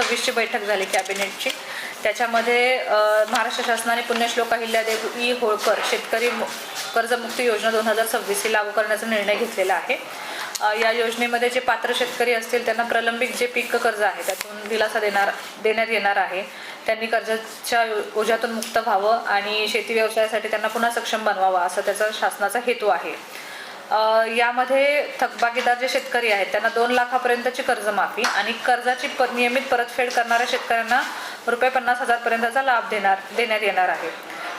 26ची बैठक झाली कॅबिनेटची. त्याच्यामध्ये महाराष्ट्र शासनाने पुण्यश्लोक अहिल्यादेवी होळकर शेतकरी कर्जमुक्ती योजना 2026 ही लागू करण्याचा निर्णय घेतलेला आहे. या योजनेमध्ये जे पात्र शेतकरी असतील त्यांना प्रलंबित जे पीक कर्ज आहे त्यातून दिलासा देण्यात येणार आहे. त्यांनी कर्जाच्या ओझ्यातून मुक्त व्हावं आणि शेती व्यवसायासाठी त्यांना पुन्हा सक्षम बनवावा असा त्याचा शासनाचा हेतू आहे. यामध्ये थकबाकीदार जे शेतकरी आहेत त्यांना 2 लाखापर्यंतची कर्जमाफी आणि कर्जाची नियमित परतफेड करणाऱ्या शेतकऱ्यांना ₹50,000 पर्यंतचा लाभ देण्यात येणार आहे.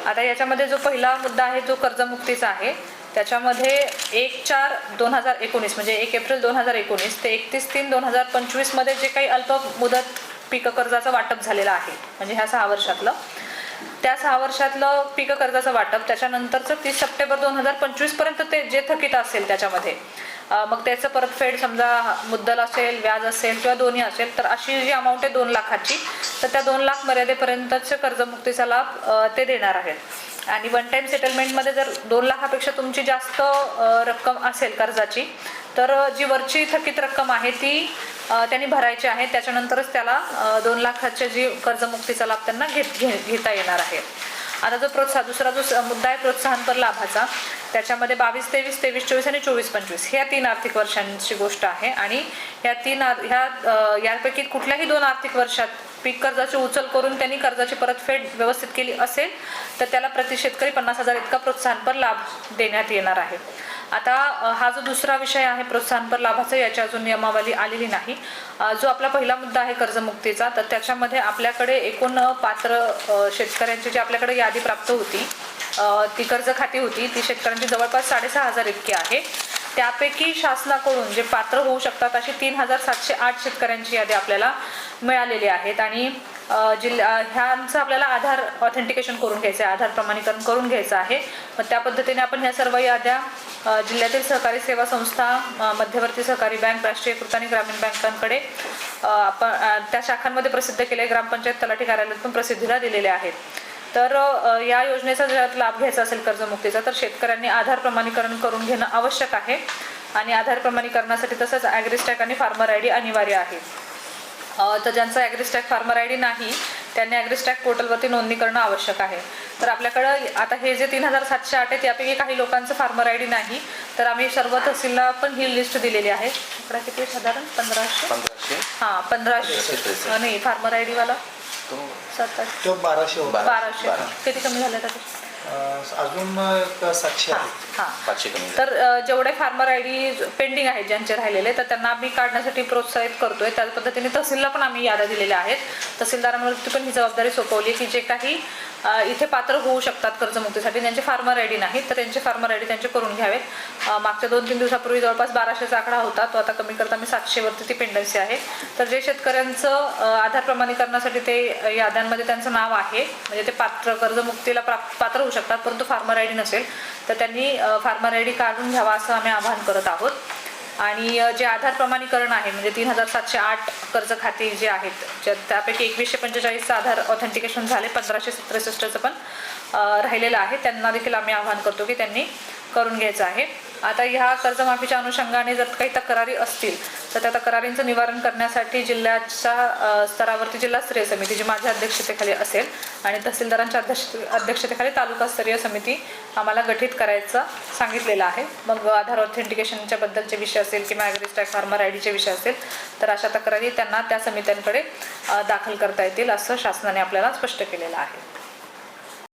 आता याच्यामध्ये जो पहिला मुद्दा आहे जो कर्जमुक्तीचा आहे त्याच्यामध्ये 1/4/2019 म्हणजे 1 एप्रिल 2019 ते 31/3/2025 मध्ये जे काही अल्प मुदत पीक कर्जाचं वाटप झालेलं आहे म्हणजे ह्या 6 वर्षातलं त्या 6 वर्षातलं पीक कर्जाचं वाटप त्याच्यानंतरचं 30 सप्टेंबर 2025 पर्यंत ते जे थकीत असेल त्याच्यामध्ये मग त्याचं परतफेड समजा मुद्दल असेल व्याज असेल किंवा दोन्ही असेल तर अशी जी अमाऊंट आहे 2 लाखाची तर त्या 2 लाख मर्यादेपर्यंतच कर्जमुक्तीचा लाभ ते देणार आहेत. आणि वन टाइम सेटलमेंटमध्ये जर 2 लाखापेक्षा तुमची जास्त रक्कम असेल कर्जाची तर जी वरची थकीत रक्कम आहे ती त्यांनी भरायची आहे. त्याच्यानंतरच त्याला 2 लाखाचे जी कर्जमुक्तीचा लाभ त्यांना घेता येणार आहे. आता जो दुसरा जो मुद्दा आहे प्रोत्साहनपर लाभाचा त्याच्यामध्ये 22-23, 23-24 आणि 24-25 ह्या 3 आर्थिक वर्षांची गोष्ट आहे. आणि यापैकी कुठल्याही 2 आर्थिक वर्षात पीक कर्जाची उचल करून त्यांनी कर्जाची परतफेड व्यवस्थित केली असेल तर त्याला प्रति शेतकरी 50,000 इतका प्रोत्साहनपर लाभ देण्यात येणार आहे. आता हा जो दुसरा विषय आहे प्रोत्साहनपर लाभाचा याची अजून नियमावली आलेली नाही. जो आपला पहिला मुद्दा आहे कर्जमुक्तीचा तर त्याच्यामध्ये आपल्याकडे एकूण पात्र शेतकऱ्यांची जी आपल्याकडे यादी प्राप्त होती ती कर्ज खाती होती ती शेतकऱ्यांची जवळपास 6,500 इतकी आहे. त्यापैकी शासनाकडून जे पात्र होऊ शकतात अशी 3,708 शेतकऱ्यांची यादी आपल्याला मिळालेली आहेत. आणि ह्यांचं आपल्याला आधार ऑथेंटिकेशन करून घ्यायचं आहे, आधार प्रमाणीकरण करून घ्यायचं आहे. मग त्या पद्धतीने आपण ह्या सर्व याद्या जिल्ह्यातील सहकारी सेवा संस्था, मध्यवर्ती सहकारी बँक, राष्ट्रीयकृत आणि ग्रामीण बँकांकडे आपण त्या शाखांमध्ये प्रसिद्ध केले, ग्रामपंचायत तलाठी कार्यालयात पण प्रसिद्धीला दिलेले आहेत. तर या योजनेचा जर लाभ घ्यायचा असेल कर्जमुक्तीचा तर शेतकऱ्यांनी आधार प्रमाणीकरण करून घेणं आवश्यक आहे. आणि आधार प्रमाणीकरणासाठी तसंच ॲग्रिस्टॅक आणि फार्मर आय डी अनिवार्य आहे. तर ज्यांचा ॲग्रिस्टॅक फार्मर आय डी नाही त्यांनी ॲग्रिस्टॅक पोर्टलवरती नोंदणी करणं आवश्यक आहे. तर आपल्याकडं आता हे जे 3,708 आहेत यापैकी काही लोकांचं फार्मर आय डी नाही तर आम्ही सर्व तहसीलला पण ही लिस्ट दिलेली आहे. इकडं किती साधारण 1500 हां 1500 नाही फार्मर आय डीवाला 1200 किती कमी झाले आता अजून 700 500 कमी. तर जेवढे फार्मर आय डी पेंडिंग आहेत ज्यांचे राहिलेले तर त्यांना आम्ही काढण्यासाठी प्रोत्साहित करतोय. त्याच पद्धतीने तहसीलला पण आम्ही याद्या दिलेल्या आहेत. तहसीलदारांवरती पण ही जबाबदारी सोपवली की जे काही इथे पात्र होऊ शकतात कर्जमुक्तीसाठी त्यांचे फार्मर आय डी नाही तर त्यांचे फार्मर आय डी त्यांचे करून घ्यावेत. मागच्या 2-3 दिवसापूर्वी जवळपास 1200चा आकडा होता तो आता कमी करता मी 700 वरती ती पेंडन्सी आहे. तर जे शेतकऱ्यांचं आधार प्रमाणीकरणासाठी ते याद्यांमध्ये त्यांचं नाव आहे म्हणजे ते पात्र कर्जमुक्तीला पात्र होऊ शकतात परंतु फार्मर आय डी नसेल तर त्यांनी फार्मर आय डी काढून घ्यावा असं आम्ही आवाहन करत आहोत. आणि जे आधार प्रमाणीकरण आहे म्हणजे 3,708 कर्ज खाती जे आहेत त्यापैकी 2145चं आधार ऑथेंटिकेशन झाले, 1567चं पण राहिलेलं आहे. त्यांना देखील आम्ही आवाहन करतो की त्यांनी करून घ्यायचं आहे. आता ह्या कर्जमाफीच्या अनुषंगाने जर काही तक्रारी असतील तर त्या तक्रारींचं निवारण करण्यासाठी जिल्ह्याच्या स्तरावरती जिल्हास्तरीय समिती जी माझ्या अध्यक्षतेखाली असेल आणि तहसीलदारांच्या अध्यक्षतेखाली तालुकास्तरीय समिती आम्हाला गठीत करायचं सांगितलेलं आहे. मग आधार ऑथेंटिकेशनच्या बद्दलचे विषय असेल किंवा ॲग्रिस्टॅक फार्मर आय डीचे विषय असेल तर अशा तक्रारी त्यांना त्या समित्यांकडे दाखल करता येतील असं शासनाने आपल्याला स्पष्ट केलेलं आहे.